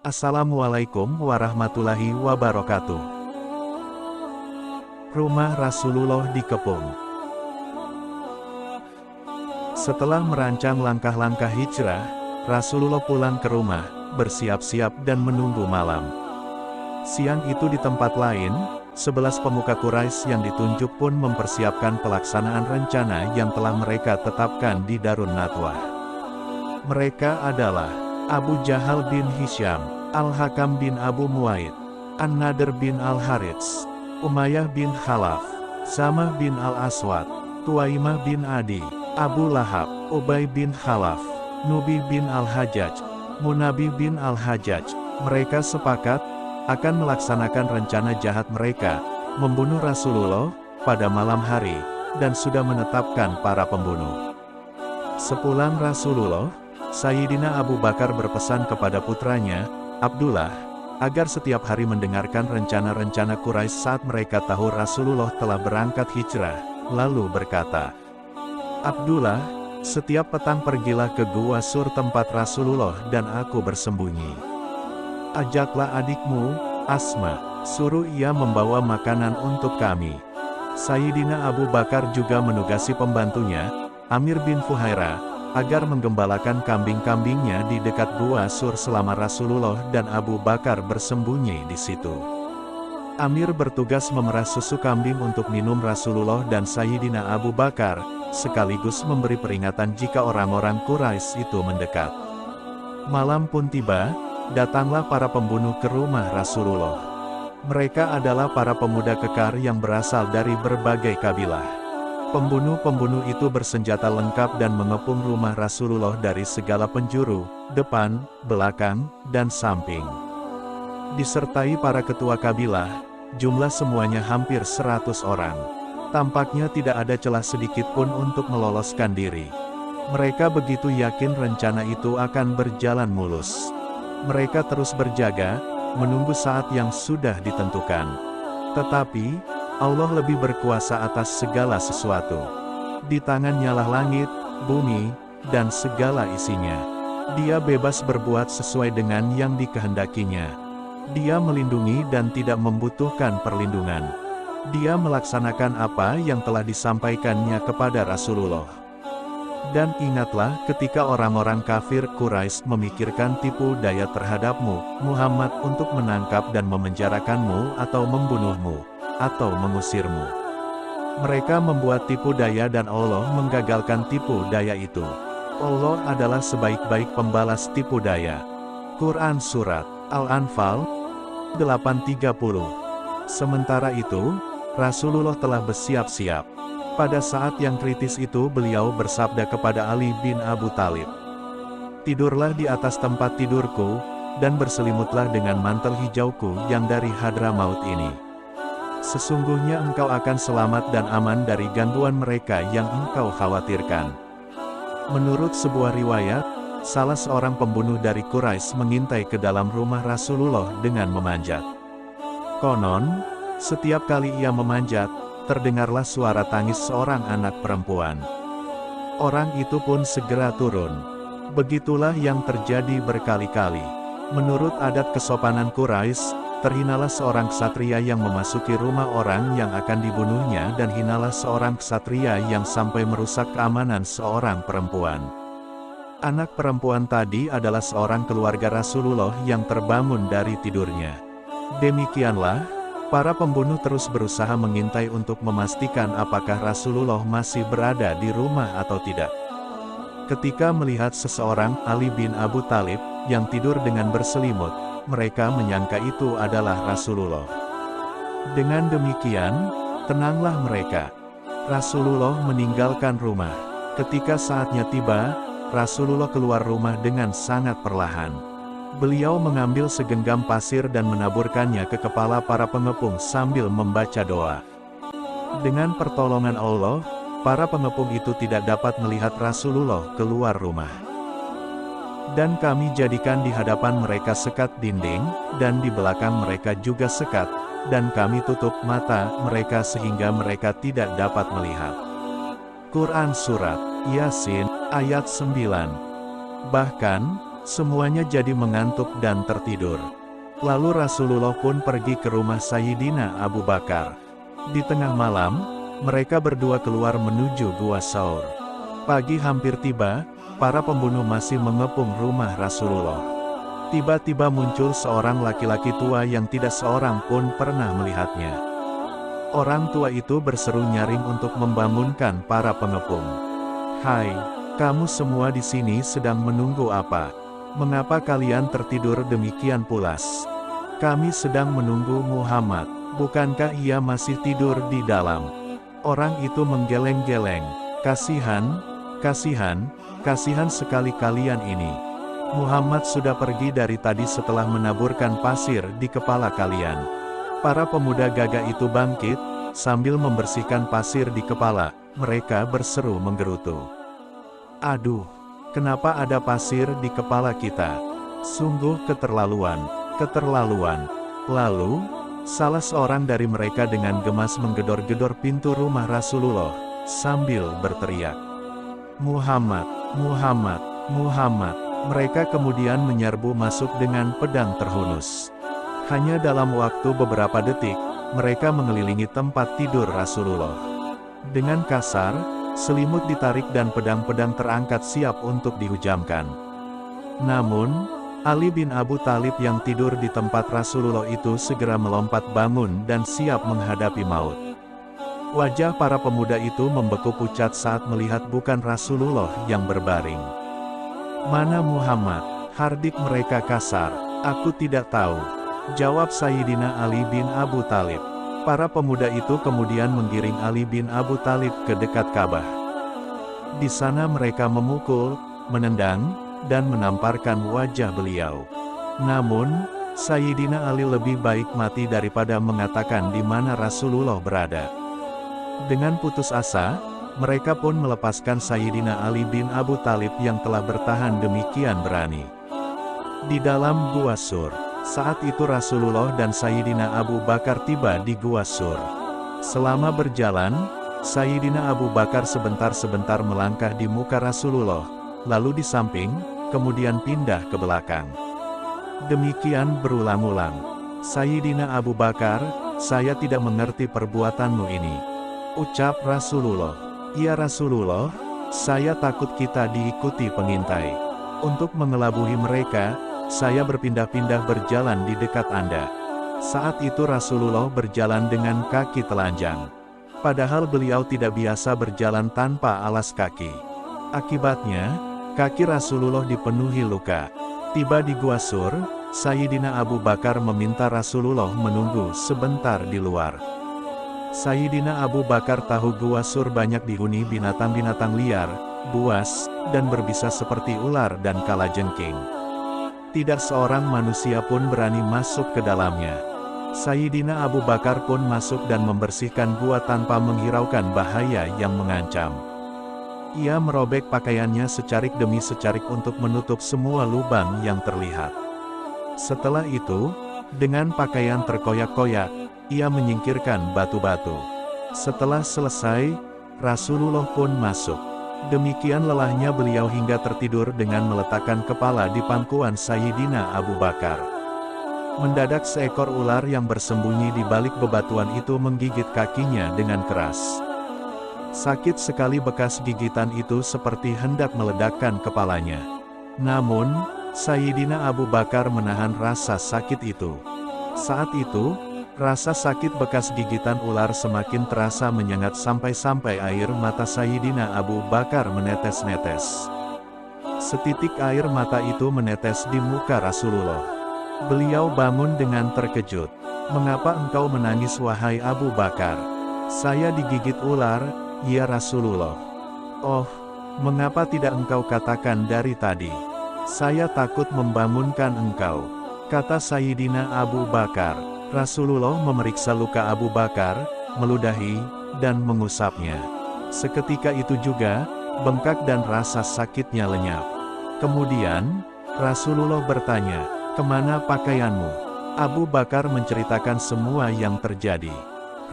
Assalamualaikum warahmatullahi wabarakatuh. Rumah Rasulullah dikepung. Setelah merancang langkah-langkah hijrah, Rasulullah pulang ke rumah, bersiap-siap dan menunggu malam. Siang itu di tempat lain, 11 pemuka Quraisy yang ditunjuk pun mempersiapkan pelaksanaan rencana yang telah mereka tetapkan di Darun Nadwah. Mereka adalah Abu Jahal bin Hisham, Al-Hakam bin Abu Muwaid, An-Nadr bin Al-Harits, Umayyah bin Khalaf, Zamah bin Al-Aswad, Tuwaimah bin Adi, Abu Lahab, Ubay bin Khalaf, Nubi bin Al-Hajjaj, Munabi bin Al-Hajjaj. Mereka sepakat akan melaksanakan rencana jahat mereka, membunuh Rasulullah pada malam hari, dan sudah menetapkan para pembunuh. Sepulang Rasulullah, Sayyidina Abu Bakar berpesan kepada putranya, Abdullah, agar setiap hari mendengarkan rencana-rencana Quraisy saat mereka tahu Rasulullah telah berangkat hijrah, lalu berkata, Abdullah, setiap petang pergilah ke Gua Sur tempat Rasulullah dan aku bersembunyi. Ajaklah adikmu, Asma, suruh ia membawa makanan untuk kami. Sayyidina Abu Bakar juga menugasi pembantunya, Amir bin Fuhairah, agar menggembalakan kambing-kambingnya di dekat Gua Sur selama Rasulullah dan Abu Bakar bersembunyi di situ. Amir bertugas memerah susu kambing untuk minum Rasulullah dan Sayyidina Abu Bakar, sekaligus memberi peringatan jika orang-orang Quraisy itu mendekat. Malam pun tiba, datanglah para pembunuh ke rumah Rasulullah. Mereka adalah para pemuda kekar yang berasal dari berbagai kabilah. Pembunuh-pembunuh itu bersenjata lengkap dan mengepung rumah Rasulullah dari segala penjuru, depan, belakang, dan samping. Disertai para ketua kabilah, jumlah semuanya hampir 100 orang. Tampaknya tidak ada celah sedikit pun untuk meloloskan diri. Mereka begitu yakin rencana itu akan berjalan mulus. Mereka terus berjaga, menunggu saat yang sudah ditentukan. Tetapi, Allah lebih berkuasa atas segala sesuatu. Di tangannya lah langit, bumi, dan segala isinya. Dia bebas berbuat sesuai dengan yang dikehendakinya. Dia melindungi dan tidak membutuhkan perlindungan. Dia melaksanakan apa yang telah disampaikannya kepada Rasulullah. Dan ingatlah ketika orang-orang kafir Quraisy memikirkan tipu daya terhadapmu, Muhammad, untuk menangkap dan memenjarakanmu atau membunuhmu, atau mengusirmu. Mereka membuat tipu daya dan Allah menggagalkan tipu daya itu. Allah adalah sebaik-baik pembalas tipu daya. Quran Surat Al-Anfal 8:30. Sementara itu, Rasulullah telah bersiap-siap. Pada saat yang kritis itu beliau bersabda kepada Ali bin Abu Thalib, "Tidurlah di atas tempat tidurku, dan berselimutlah dengan mantel hijauku yang dari Hadramaut ini. Sesungguhnya engkau akan selamat dan aman dari gangguan mereka yang engkau khawatirkan." Menurut sebuah riwayat, salah seorang pembunuh dari Quraisy mengintai ke dalam rumah Rasulullah dengan memanjat. Konon, setiap kali ia memanjat, terdengarlah suara tangis seorang anak perempuan. Orang itu pun segera turun. Begitulah yang terjadi berkali-kali. Menurut adat kesopanan Quraisy, terhinalah seorang ksatria yang memasuki rumah orang yang akan dibunuhnya dan hinalah seorang ksatria yang sampai merusak keamanan seorang perempuan. Anak perempuan tadi adalah seorang keluarga Rasulullah yang terbangun dari tidurnya. Demikianlah, para pembunuh terus berusaha mengintai untuk memastikan apakah Rasulullah masih berada di rumah atau tidak. Ketika melihat seseorang, Ali bin Abu Thalib, yang tidur dengan berselimut, mereka menyangka itu adalah Rasulullah. Dengan demikian, tenanglah mereka. Rasulullah meninggalkan rumah. Ketika saatnya tiba, Rasulullah keluar rumah dengan sangat perlahan. Beliau mengambil segenggam pasir dan menaburkannya ke kepala para pengepung sambil membaca doa. Dengan pertolongan Allah, para pengepung itu tidak dapat melihat Rasulullah keluar rumah. Dan kami jadikan di hadapan mereka sekat dinding, dan di belakang mereka juga sekat, dan kami tutup mata mereka sehingga mereka tidak dapat melihat. Quran Surat Yasin, ayat 9. Bahkan, semuanya jadi mengantuk dan tertidur. Lalu Rasulullah pun pergi ke rumah Sayyidina Abu Bakar. Di tengah malam, mereka berdua keluar menuju Gua Saur. Pagi hampir tiba, para pembunuh masih mengepung rumah Rasulullah. Tiba-tiba muncul seorang laki-laki tua yang tidak seorang pun pernah melihatnya. Orang tua itu berseru nyaring untuk membangunkan para pengepung. "Hai, kamu semua di sini sedang menunggu apa? Mengapa kalian tertidur demikian pulas? Kami sedang menunggu Muhammad, bukankah ia masih tidur di dalam?" Orang itu menggeleng-geleng. "Kasihan, kasihan, kasihan sekali kalian ini. Muhammad sudah pergi dari tadi setelah menaburkan pasir di kepala kalian." Para pemuda gagah itu bangkit, sambil membersihkan pasir di kepala, mereka berseru menggerutu. "Aduh, kenapa ada pasir di kepala kita? Sungguh keterlaluan, keterlaluan." Lalu, salah seorang dari mereka dengan gemas menggedor-gedor pintu rumah Rasulullah, sambil berteriak, "Muhammad, Muhammad, Muhammad." Mereka kemudian menyerbu masuk dengan pedang terhunus. Hanya dalam waktu beberapa detik, mereka mengelilingi tempat tidur Rasulullah. Dengan kasar, selimut ditarik dan pedang-pedang terangkat siap untuk dihujamkan. Namun, Ali bin Abu Thalib yang tidur di tempat Rasulullah itu segera melompat bangun dan siap menghadapi maut. Wajah para pemuda itu membeku pucat saat melihat bukan Rasulullah yang berbaring. "Mana Muhammad?" hardik mereka kasar. "Aku tidak tahu," jawab Sayyidina Ali bin Abu Thalib. Para pemuda itu kemudian menggiring Ali bin Abu Thalib ke dekat Ka'bah. Di sana mereka memukul, menendang, dan menamparkan wajah beliau. Namun, Sayyidina Ali lebih baik mati daripada mengatakan di mana Rasulullah berada. Dengan putus asa, mereka pun melepaskan Sayyidina Ali bin Abu Thalib yang telah bertahan demikian berani. Di dalam Gua Sur, saat itu Rasulullah dan Sayyidina Abu Bakar tiba di Gua Sur. Selama berjalan, Sayyidina Abu Bakar sebentar-sebentar melangkah di muka Rasulullah, lalu di samping, kemudian pindah ke belakang. Demikian berulang-ulang. "Sayyidina Abu Bakar, saya tidak mengerti perbuatanmu ini," ucap Rasulullah. "Ya Rasulullah, saya takut kita diikuti pengintai. Untuk mengelabui mereka, saya berpindah-pindah berjalan di dekat Anda." Saat itu Rasulullah berjalan dengan kaki telanjang. Padahal beliau tidak biasa berjalan tanpa alas kaki. Akibatnya, kaki Rasulullah dipenuhi luka. Tiba di Gua Sur, Sayyidina Abu Bakar meminta Rasulullah menunggu sebentar di luar. Sayyidina Abu Bakar tahu Gua Sur banyak dihuni binatang-binatang liar, buas, dan berbisa seperti ular dan kalajengking. Tidak seorang manusia pun berani masuk ke dalamnya. Sayyidina Abu Bakar pun masuk dan membersihkan gua tanpa menghiraukan bahaya yang mengancam. Ia merobek pakaiannya secarik demi secarik untuk menutup semua lubang yang terlihat. Setelah itu, dengan pakaian terkoyak-koyak, ia menyingkirkan batu-batu. Setelah selesai, Rasulullah pun masuk. Demikian lelahnya beliau hingga tertidur dengan meletakkan kepala di pangkuan Sayyidina Abu Bakar. Mendadak seekor ular yang bersembunyi di balik bebatuan itu menggigit kakinya dengan keras. Sakit sekali, bekas gigitan itu seperti hendak meledakkan kepalanya. Namun, Sayyidina Abu Bakar menahan rasa sakit itu. Saat itu, rasa sakit bekas gigitan ular semakin terasa menyengat sampai-sampai air mata Sayyidina Abu Bakar menetes-netes. Setitik air mata itu menetes di muka Rasulullah. Beliau bangun dengan terkejut. "Mengapa engkau menangis wahai Abu Bakar?" "Saya digigit ular, ya Rasulullah." "Oh, mengapa tidak engkau katakan dari tadi? Saya takut membangunkan engkau," kata Sayyidina Abu Bakar. Rasulullah memeriksa luka Abu Bakar, meludahi, dan mengusapnya. Seketika itu juga, bengkak dan rasa sakitnya lenyap. Kemudian, Rasulullah bertanya, "Kemana pakaianmu?" Abu Bakar menceritakan semua yang terjadi.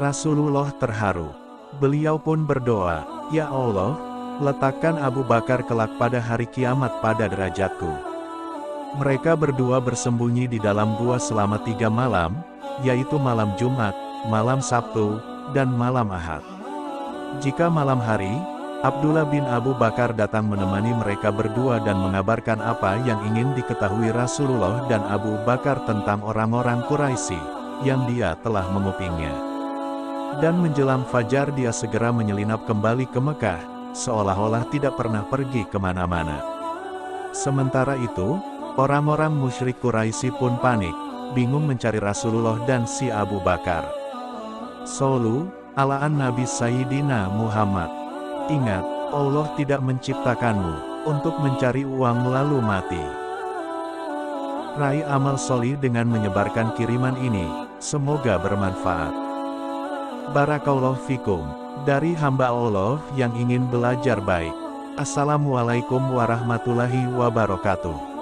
Rasulullah terharu. Beliau pun berdoa, "Ya Allah, letakkan Abu Bakar kelak pada hari kiamat pada derajatku." Mereka berdua bersembunyi di dalam gua selama 3 malam, yaitu malam Jumat, malam Sabtu, dan malam Ahad. Jika malam hari, Abdullah bin Abu Bakar datang menemani mereka berdua dan mengabarkan apa yang ingin diketahui Rasulullah dan Abu Bakar tentang orang-orang Quraisy yang dia telah mengupingnya. Dan menjelang fajar dia segera menyelinap kembali ke Mekah, seolah-olah tidak pernah pergi kemana-mana. Sementara itu, orang-orang musyrik Quraisy pun panik, bingung mencari Rasulullah dan si Abu Bakar. Sallu ala Nabi Sayyidina Muhammad. Ingat, Allah tidak menciptakanmu untuk mencari uang lalu mati. Raih amal solih dengan menyebarkan kiriman ini, semoga bermanfaat. Barakallahu fikum, dari hamba Allah yang ingin belajar baik. Assalamualaikum warahmatullahi wabarakatuh.